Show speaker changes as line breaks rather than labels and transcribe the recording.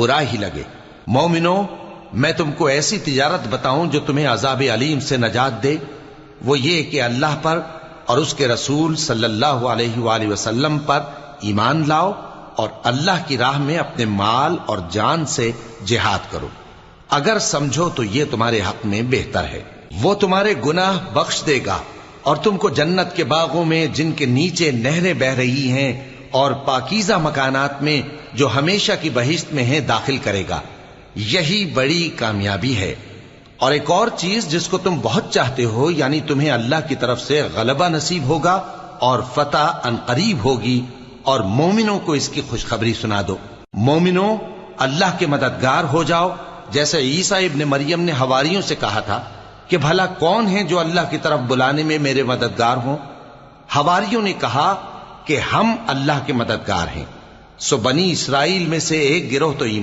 برا ہی لگے۔ مومنو، میں تم کو ایسی تجارت بتاؤں جو تمہیں عذاب علیم سے نجات دے؟ وہ یہ کہ اللہ پر اور اس کے رسول صلی اللہ علیہ وآلہ وسلم پر ایمان لاؤ اور اللہ کی راہ میں اپنے مال اور جان سے جہاد کرو۔ اگر سمجھو تو یہ تمہارے حق میں بہتر ہے۔ وہ تمہارے گناہ بخش دے گا اور تم کو جنت کے باغوں میں جن کے نیچے نہریں بہ رہی ہیں اور پاکیزہ مکانات میں جو ہمیشہ کی بہشت میں ہیں داخل کرے گا۔ یہی بڑی کامیابی ہے۔ اور ایک اور چیز جس کو تم بہت چاہتے ہو، یعنی تمہیں اللہ کی طرف سے غلبہ نصیب ہوگا اور فتح عنقریب ہوگی، اور مومنوں کو اس کی خوشخبری سنا دو۔ مومنوں، اللہ کے مددگار ہو جاؤ، جیسے عیسیٰ ابن مریم نے حواریوں سے کہا تھا کہ بھلا کون ہے جو اللہ کی طرف بلانے میں میرے مددگار ہوں؟ حواریوں نے کہا کہ ہم اللہ کے مددگار ہیں۔ سو بنی اسرائیل میں سے ایک گروہ تو ایمان